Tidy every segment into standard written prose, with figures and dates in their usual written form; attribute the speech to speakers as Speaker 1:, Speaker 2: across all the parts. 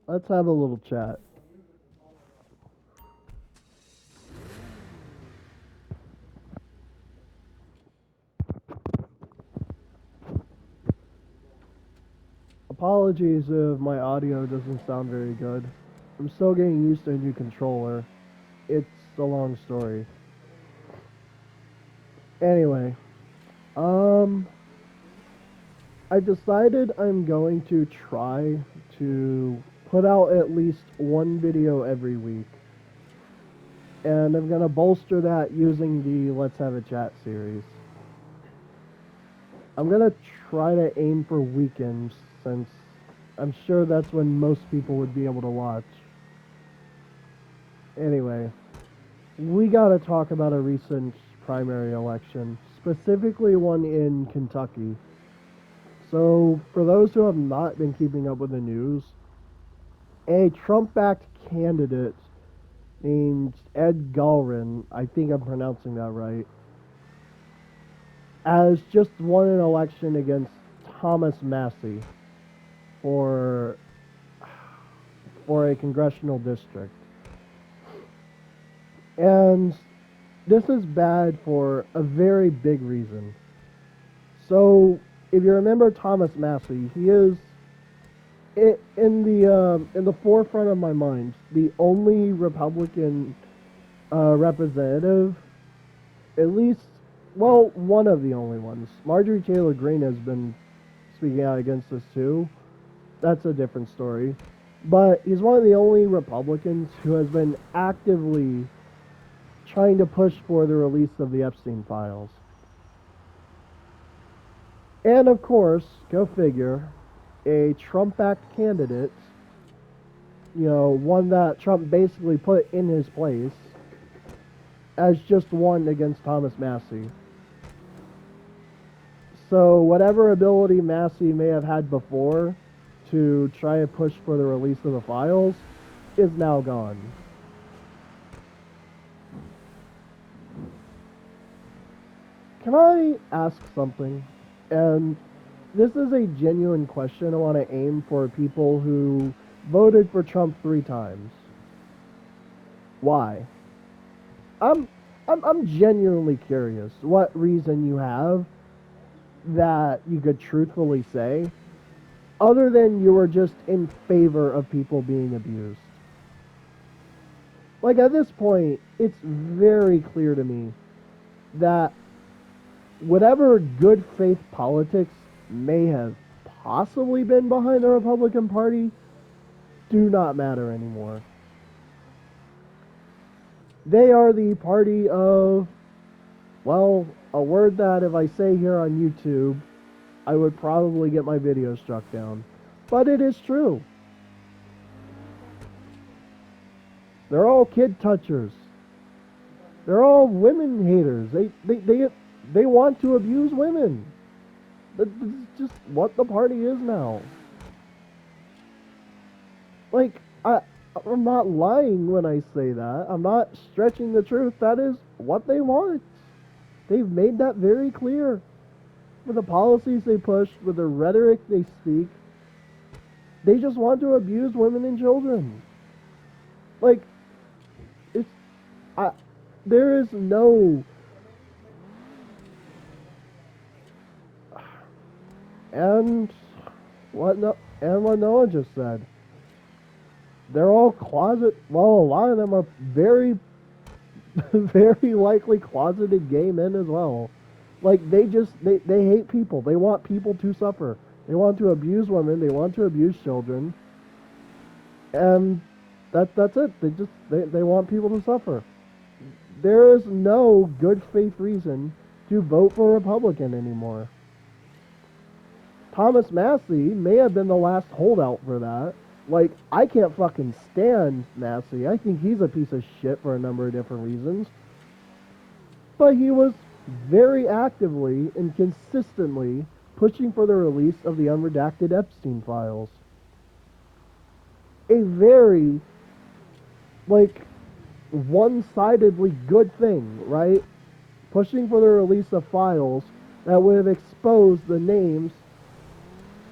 Speaker 1: Let's have a little chat. Apologies if my audio doesn't sound very good. I'm still getting used to a new controller. It's a long story. Anyway, um, I decided I'm going to try to put out at least one video every week. And I'm gonna bolster that using the Let's Have a Chat series. I'm gonna try to aim for weekends since I'm sure that's when most people would be able to watch. Anyway, we gotta talk about a recent primary election, specifically one in Kentucky. So, for those who have not been keeping up with the news, a Trump backed candidate named Ed Galrin, I think I'm pronouncing that right, has just won an election against Thomas Massey for a congressional district. And this is bad for a very big reason. So, if you remember Thomas Massey, he is in the forefront of my mind, the only Republican representative, at least, well, one of the only ones. Marjorie Taylor Greene has been speaking out against this too. That's a different story. But he's one of the only Republicans who has been actively trying to push for the release of the Epstein files. And of course, go figure, a Trump backed candidate, one that Trump basically put in his place, as just won against Thomas Massey. So, whatever ability Massey may have had before to try and push for the release of the files is now gone. Can I ask something? And this is a genuine question I want to aim for people who voted for Trump 3 times. Why? I'm I'm genuinely curious what reason you have that you could truthfully say other than you were just in favor of people being abused. Like at this point, it's very clear to me that whatever good faith politics may have possibly been behind the Republican Party do not matter anymore. They are the party of, well, a word that if I say here on YouTube, I would probably get my video struck down. But it is true. They're all kid touchers. They're all women haters. They want to abuse women. That's just what the party is now. Like, I'm not lying when I say that. I'm not stretching the truth. That is what they want. They've made that very clear. With the policies they push, with the rhetoric they speak, they just want to abuse women and children. Like, it's, I, there is no, and what Noah just said. They're all closet. Well, a lot of them are very, very likely closeted gay men as well. Like they hate people. They want people to suffer. They want to abuse women. They want to abuse children. And that's it. They want people to suffer. There is no good faith reason to vote for a Republican anymore. Thomas Massey may have been the last holdout for that. Like, I can't fucking stand Massey. I think he's a piece of shit for a number of different reasons. But he was very actively and consistently pushing for the release of the unredacted Epstein files. A very, like, one-sidedly good thing, right? Pushing for the release of files that would have exposed the names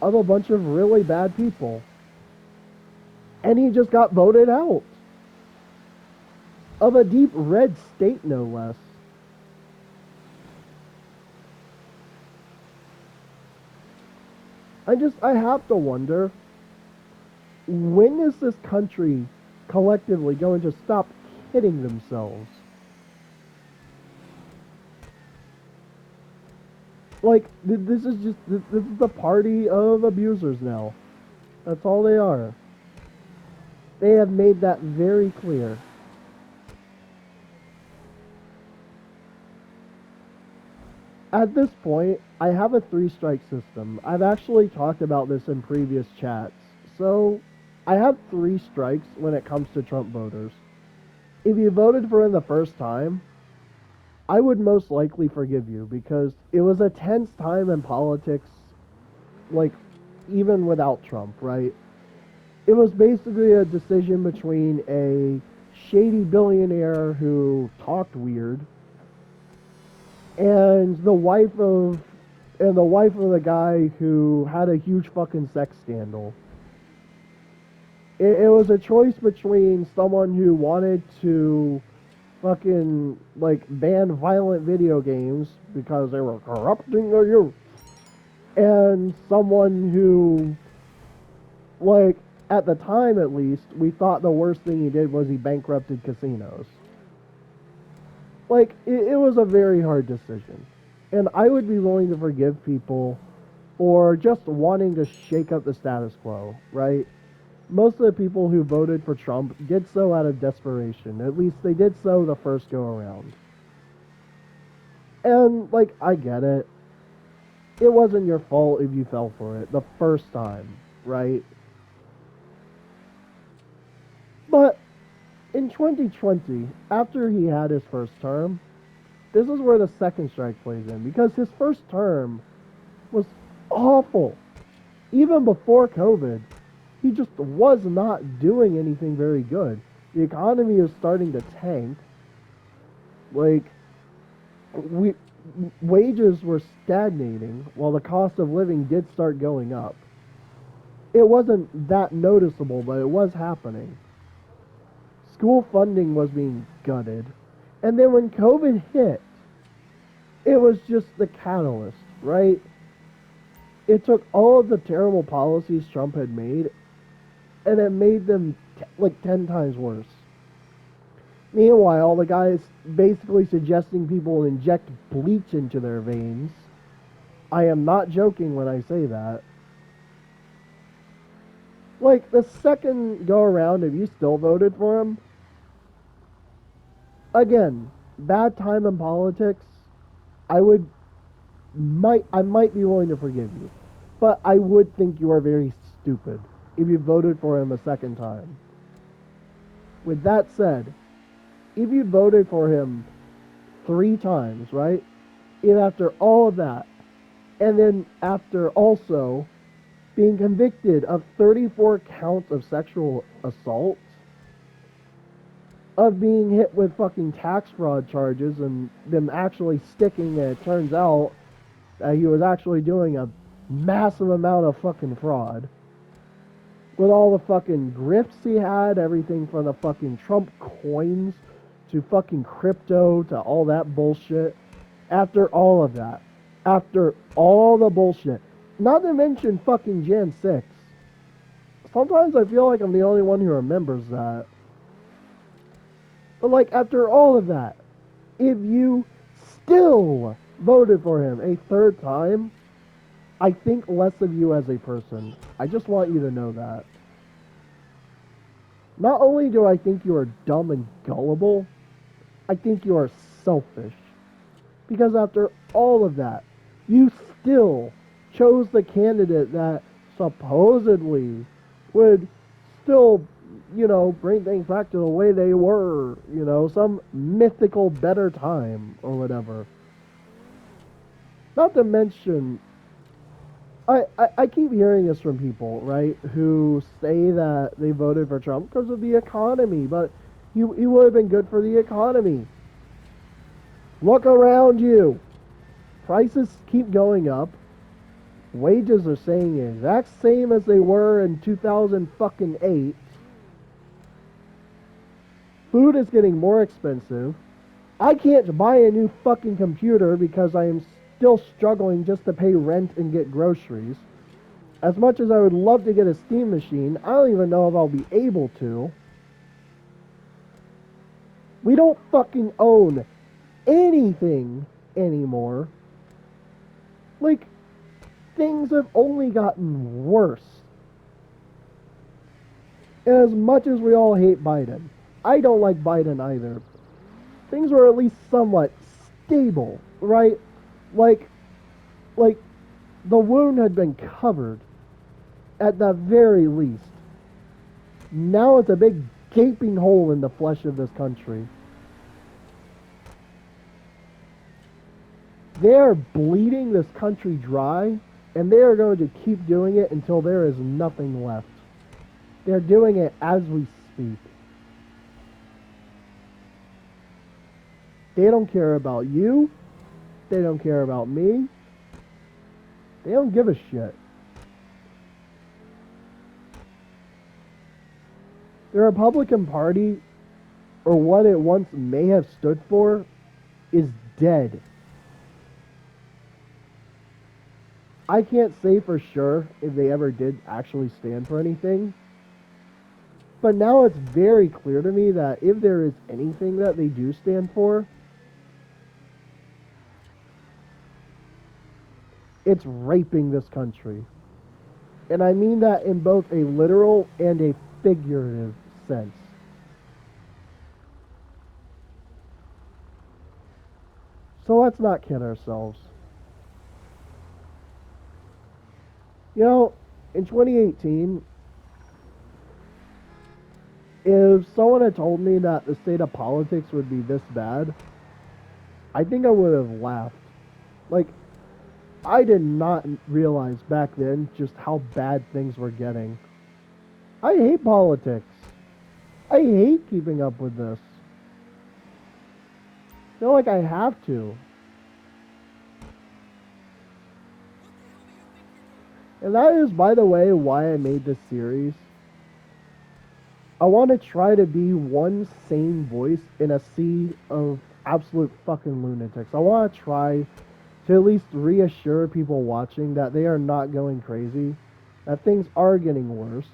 Speaker 1: of a bunch of really bad people. And he just got voted out of a deep red state, no less. I have to wonder, when is this country collectively going to stop kidding themselves? Like, this is just, this is the party of abusers now. That's all they are. They have made that very clear. At this point, I have a 3-strike system. I've actually talked about this in previous chats. So, I have 3 strikes when it comes to Trump voters. If you voted for him the first time, I would most likely forgive you because it was a tense time in politics, like, even without Trump, right? It was basically a decision between a shady billionaire who talked weird and the wife of the guy who had a huge fucking sex scandal. It was a choice between someone who wanted to fucking like ban violent video games because they were corrupting the youth, and someone who, like, at the time at least, we thought the worst thing he did was he bankrupted casinos. Like, it was a very hard decision. And I would be willing to forgive people for just wanting to shake up the status quo, right? Most of the people who voted for Trump did so out of desperation. At least they did so the first go around. And, like, I get it. It wasn't your fault if you fell for it the first time, right? But in 2020, after he had his first term, this is where the second strike plays in because his first term was awful. Even before COVID, he just was not doing anything very good. The economy was starting to tank. Like, wages were stagnating while the cost of living did start going up. It wasn't that noticeable, but it was happening. School funding was being gutted. And then when COVID hit, it was just the catalyst, right? It took all of the terrible policies Trump had made and it made them like 10 times worse. Meanwhile, the guy's basically suggesting people inject bleach into their veins. I am not joking when I say that. Like, the second go around, if you still voted for him, again, bad time in politics, I might be willing to forgive you. But I would think you are very stupid if you voted for him a second time. With that said, if you voted for him 3 times, right? If after all of that, and then after also being convicted of 34 counts of sexual assault, of being hit with fucking tax fraud charges and them actually sticking, and it turns out that he was actually doing a massive amount of fucking fraud. With all the fucking grifts he had, everything from the fucking Trump coins to fucking crypto to all that bullshit. After all of that, after all the bullshit, not to mention fucking Jan 6. Sometimes I feel like I'm the only one who remembers that. But like, after all of that, if you still voted for him a third time, I think less of you as a person. I just want you to know that. Not only do I think you are dumb and gullible, I think you are selfish. Because after all of that, you still chose the candidate that supposedly would still, bring things back to the way they were, some mythical better time or whatever. Not to mention, I keep hearing this from people, right, who say that they voted for Trump because of the economy, but he would have been good for the economy. Look around you. Prices keep going up. Wages are staying the exact same as they were in 2008. Food is getting more expensive. I can't buy a new fucking computer because I am still struggling just to pay rent and get groceries. As much as I would love to get a Steam machine, I don't even know if I'll be able to. We don't fucking own anything anymore. Like, things have only gotten worse. And as much as we all hate Biden, I don't like Biden either. Things were at least somewhat stable, right? Like, like the wound had been covered at the very least. Now it's a big gaping hole in the flesh of this country. They are bleeding this country dry, and they are going to keep doing it until there is nothing left. They're doing it as we speak. They don't care about you. They don't care about me. They don't give a shit. The Republican Party, or what it once may have stood for, is dead. I can't say for sure if they ever did actually stand for anything. But now it's very clear to me that if there is anything that they do stand for, it's raping this country. And I mean that in both a literal and a figurative sense. So let's not kid ourselves. You know, in 2018, if someone had told me that the state of politics would be this bad, I think I would have laughed. Like, I did not realize back then just how bad things were getting. I hate politics. I hate keeping up with this. I feel like I have to. And that is, by the way, why I made this series. I want to try to be one sane voice in a sea of absolute fucking lunatics. I want to try to at least reassure people watching that they are not going crazy, that things are getting worse.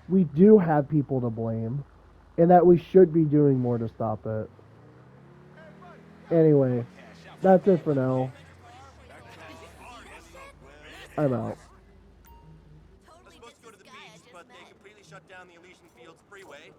Speaker 1: We do have people to blame, and that we should be doing more to stop it. Anyway, that's it for now. I'm out.
Speaker 2: I was supposed to go to the beach, but they completely shut down the Elysian Fields freeway.